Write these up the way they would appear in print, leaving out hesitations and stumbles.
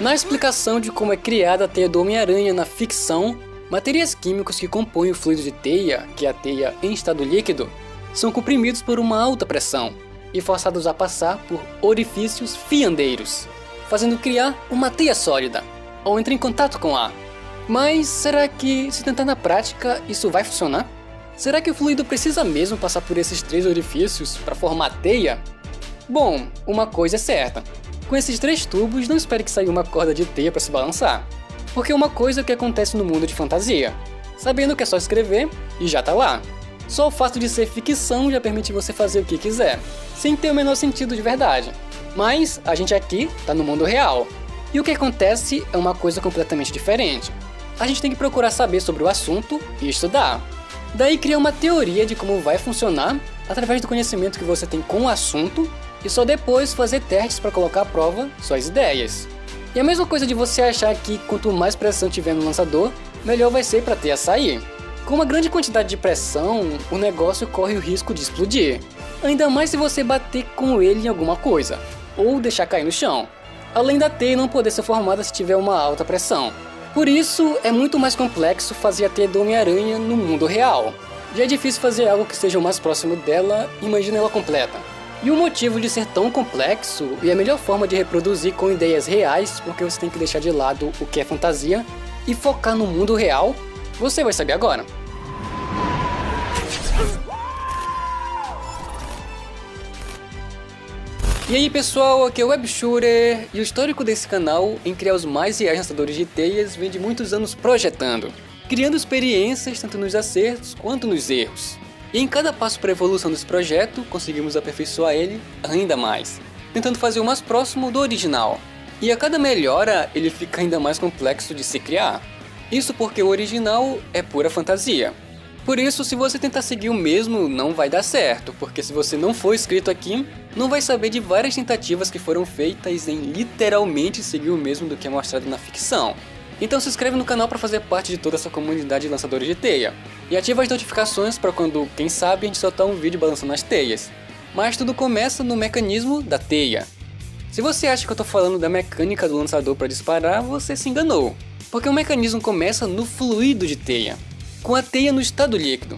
Na explicação de como é criada a teia do Homem-Aranha na ficção, materiais químicos que compõem o fluido de teia, que é a teia em estado líquido, são comprimidos por uma alta pressão e forçados a passar por orifícios fiandeiros, fazendo criar uma teia sólida, ou entrar em contato com ar. Mas será que, se tentar na prática, isso vai funcionar? Será que o fluido precisa mesmo passar por esses 3 orifícios para formar teia? Bom, uma coisa é certa. Com esses 3 tubos, não espere que saia uma corda de teia para se balançar. Porque uma coisa é o que acontece no mundo de fantasia, sabendo que é só escrever e já tá lá. Só o fato de ser ficção já permite você fazer o que quiser, sem ter o menor sentido de verdade. Mas a gente aqui tá no mundo real, e o que acontece é uma coisa completamente diferente. A gente tem que procurar saber sobre o assunto e estudar. Daí criar uma teoria de como vai funcionar através do conhecimento que você tem com o assunto e só depois fazer testes para colocar à prova suas ideias. E a mesma coisa de você achar que quanto mais pressão tiver no lançador, melhor vai ser para a teia sair. Com uma grande quantidade de pressão, o negócio corre o risco de explodir. Ainda mais se você bater com ele em alguma coisa, ou deixar cair no chão. Além da teia não poder ser formada se tiver uma alta pressão. Por isso, é muito mais complexo fazer a teia do Homem-Aranha no mundo real. Já é difícil fazer algo que seja o mais próximo dela, imagina ela completa. E o motivo de ser tão complexo e a melhor forma de reproduzir com ideias reais, porque você tem que deixar de lado o que é fantasia e focar no mundo real, você vai saber agora. E aí pessoal, aqui é o WebShooter e o histórico desse canal em criar os mais reais lançadores de teias vem de muitos anos projetando, criando experiências tanto nos acertos quanto nos erros. E em cada passo para a evolução desse projeto, conseguimos aperfeiçoar ele ainda mais, tentando fazer o mais próximo do original. E a cada melhora, ele fica ainda mais complexo de se criar. Isso porque o original é pura fantasia. Por isso, se você tentar seguir o mesmo, não vai dar certo, porque se você não for inscrito aqui, não vai saber de várias tentativas que foram feitas em literalmente seguir o mesmo do que é mostrado na ficção. Então se inscreve no canal para fazer parte de toda essa comunidade de lançadores de teia. E ativa as notificações para quando, quem sabe, a gente soltar um vídeo balançando as teias. Mas tudo começa no mecanismo da teia. Se você acha que eu tô falando da mecânica do lançador para disparar, você se enganou. Porque o mecanismo começa no fluido de teia, com a teia no estado líquido.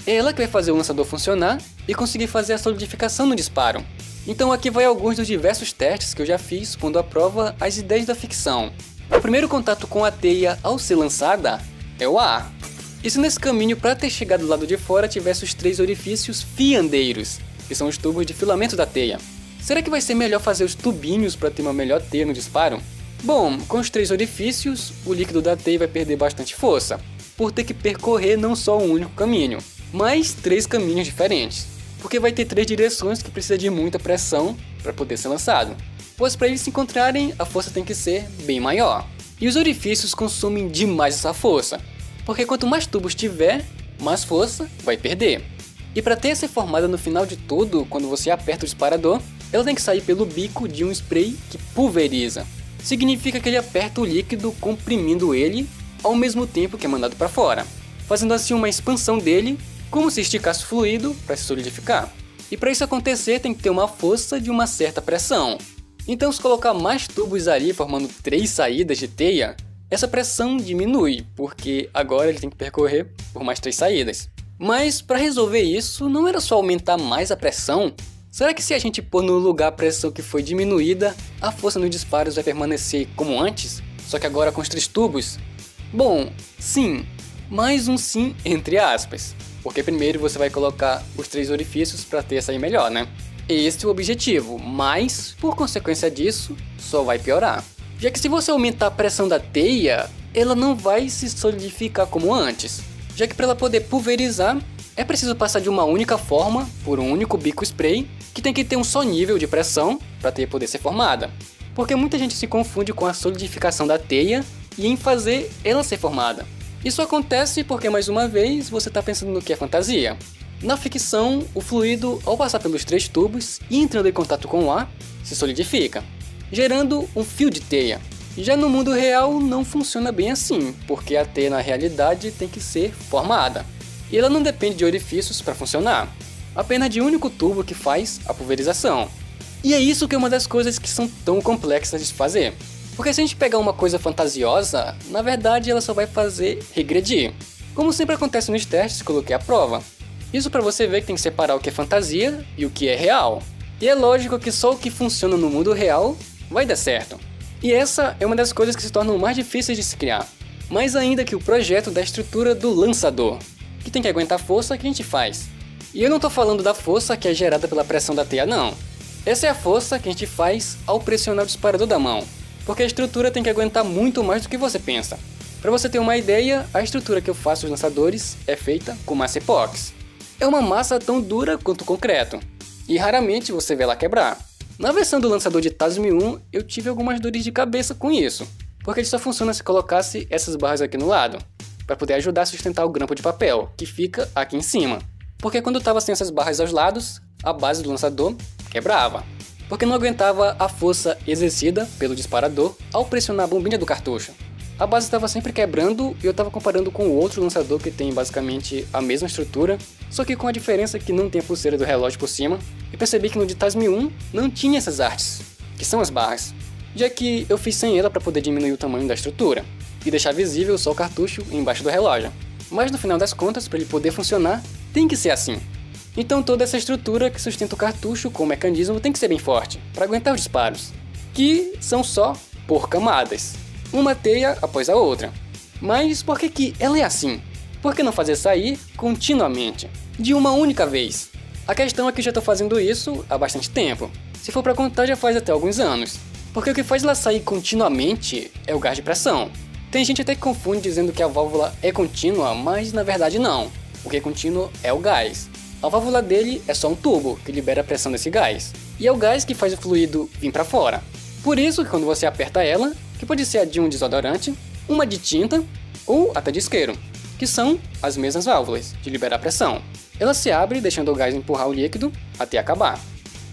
É ela que vai fazer o lançador funcionar e conseguir fazer a solidificação no disparo. Então aqui vai alguns dos diversos testes que eu já fiz pondo à prova as ideias da ficção. O primeiro contato com a teia ao ser lançada é o ar. E se nesse caminho para ter chegado do lado de fora tivesse os 3 orifícios fiandeiros, que são os tubos de filamento da teia? Será que vai ser melhor fazer os tubinhos para ter uma melhor teia no disparo? Bom, com os 3 orifícios, o líquido da teia vai perder bastante força, por ter que percorrer não só um único caminho, mas 3 caminhos diferentes, porque vai ter 3 direções que precisa de muita pressão para poder ser lançado. Pois para eles se encontrarem, a força tem que ser bem maior. E os orifícios consomem demais essa força, porque quanto mais tubos tiver, mais força vai perder. E para ter ser formada no final de tudo, quando você aperta o disparador, ela tem que sair pelo bico de um spray que pulveriza. Significa que ele aperta o líquido comprimindo ele ao mesmo tempo que é mandado para fora, fazendo assim uma expansão dele, como se esticasse o fluido para se solidificar. E para isso acontecer tem que ter uma força de uma certa pressão. Então se colocar mais tubos ali formando 3 saídas de teia, essa pressão diminui, porque agora ele tem que percorrer por mais 3 saídas. Mas para resolver isso, não era só aumentar mais a pressão? Será que se a gente pôr no lugar a pressão que foi diminuída, a força nos disparos vai permanecer como antes, só que agora com os 3 tubos? Bom, sim, mais um sim entre aspas, porque primeiro você vai colocar os 3 orifícios para a teia sair melhor, né? Esse é o objetivo, mas, por consequência disso, só vai piorar. Já que se você aumentar a pressão da teia, ela não vai se solidificar como antes. Já que para ela poder pulverizar, é preciso passar de uma única forma, por um único bico spray, que tem que ter um só nível de pressão para a teia poder ser formada. Porque muita gente se confunde com a solidificação da teia e em fazer ela ser formada. Isso acontece porque, mais uma vez, você está pensando no que é fantasia. Na ficção, o fluido, ao passar pelos 3 tubos e entrando em contato com o ar, se solidifica, gerando um fio de teia. Já no mundo real não funciona bem assim, porque a teia na realidade tem que ser formada. E ela não depende de orifícios para funcionar, apenas de um único tubo que faz a pulverização. E é isso que é uma das coisas que são tão complexas de se fazer, Porque se a gente pegar uma coisa fantasiosa, na verdade ela só vai fazer regredir. Como sempre acontece nos testes que coloquei à prova. Isso para você ver que tem que separar o que é fantasia e o que é real. E é lógico que só o que funciona no mundo real vai dar certo. E essa é uma das coisas que se tornam mais difíceis de se criar. Mais ainda que o projeto da estrutura do lançador, que tem que aguentar a força que a gente faz. E eu não estou falando da força que é gerada pela pressão da teia, não. Essa é a força que a gente faz ao pressionar o disparador da mão, porque a estrutura tem que aguentar muito mais do que você pensa. Para você ter uma ideia, a estrutura que eu faço os lançadores é feita com massa epóxi. É uma massa tão dura quanto o concreto, e raramente você vê ela quebrar. Na versão do lançador de TASM 1, eu tive algumas dores de cabeça com isso, porque ele só funciona se colocasse essas barras aqui no lado, para poder ajudar a sustentar o grampo de papel, que fica aqui em cima. Porque quando estava sem essas barras aos lados, a base do lançador quebrava, porque não aguentava a força exercida pelo disparador ao pressionar a bombinha do cartucho. A base estava sempre quebrando e eu estava comparando com o outro lançador que tem basicamente a mesma estrutura, só que com a diferença que não tem a pulseira do relógio por cima, e percebi que no de TASM 1 não tinha essas artes, que são as barras, já que eu fiz sem ela para poder diminuir o tamanho da estrutura e deixar visível só o cartucho embaixo do relógio. Mas no final das contas, para ele poder funcionar, tem que ser assim. Então toda essa estrutura que sustenta o cartucho com o mecanismo tem que ser bem forte, para aguentar os disparos, que são só por camadas, uma teia após a outra. Mas por que ela é assim? Por que não fazer sair continuamente, de uma única vez? A questão é que eu já estou fazendo isso há bastante tempo. Se for para contar, já faz até alguns anos. Porque o que faz ela sair continuamente é o gás de pressão. Tem gente até que confunde dizendo que a válvula é contínua, mas na verdade não. O que é contínuo é o gás. A válvula dele é só um tubo que libera a pressão desse gás. E é o gás que faz o fluido vir para fora. Por isso que quando você aperta ela, que pode ser a de um desodorante, uma de tinta ou até de isqueiro, que são as mesmas válvulas de liberar pressão. Ela se abre deixando o gás empurrar o líquido até acabar,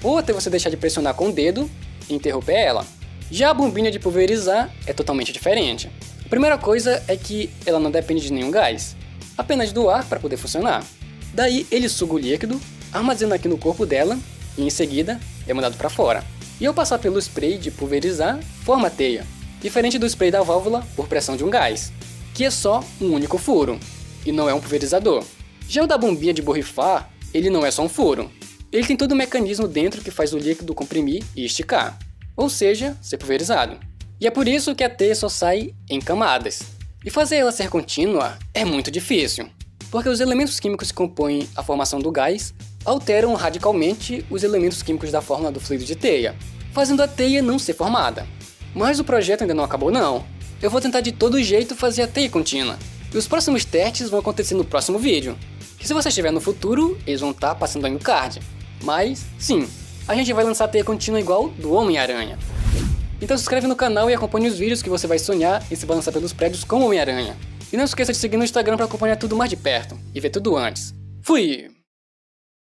ou até você deixar de pressionar com o dedo e interromper ela. Já a bombinha de pulverizar é totalmente diferente. A primeira coisa é que ela não depende de nenhum gás, apenas do ar para poder funcionar. Daí ele suga o líquido, armazena aqui no corpo dela e em seguida é mandado para fora. E ao passar pelo spray de pulverizar, forma a teia, diferente do spray da válvula por pressão de um gás, que é só um único furo, e não é um pulverizador. Já o da bombinha de borrifar, ele não é só um furo, ele tem todo o mecanismo dentro que faz o líquido comprimir e esticar, ou seja, ser pulverizado. E é por isso que a teia só sai em camadas, e fazer ela ser contínua é muito difícil, porque os elementos químicos que compõem a formação do gás alteram radicalmente os elementos químicos da fórmula do fluido de teia, fazendo a teia não ser formada. Mas o projeto ainda não acabou não. Eu vou tentar de todo jeito fazer a teia contínua. E os próximos testes vão acontecer no próximo vídeo. Que se você estiver no futuro, eles vão estar passando aí no card. Mas, sim, a gente vai lançar a teia contínua igual do Homem-Aranha. Então se inscreve no canal e acompanhe os vídeos que você vai sonhar em se balançar pelos prédios com o Homem-Aranha. E não esqueça de seguir no Instagram para acompanhar tudo mais de perto e ver tudo antes. Fui!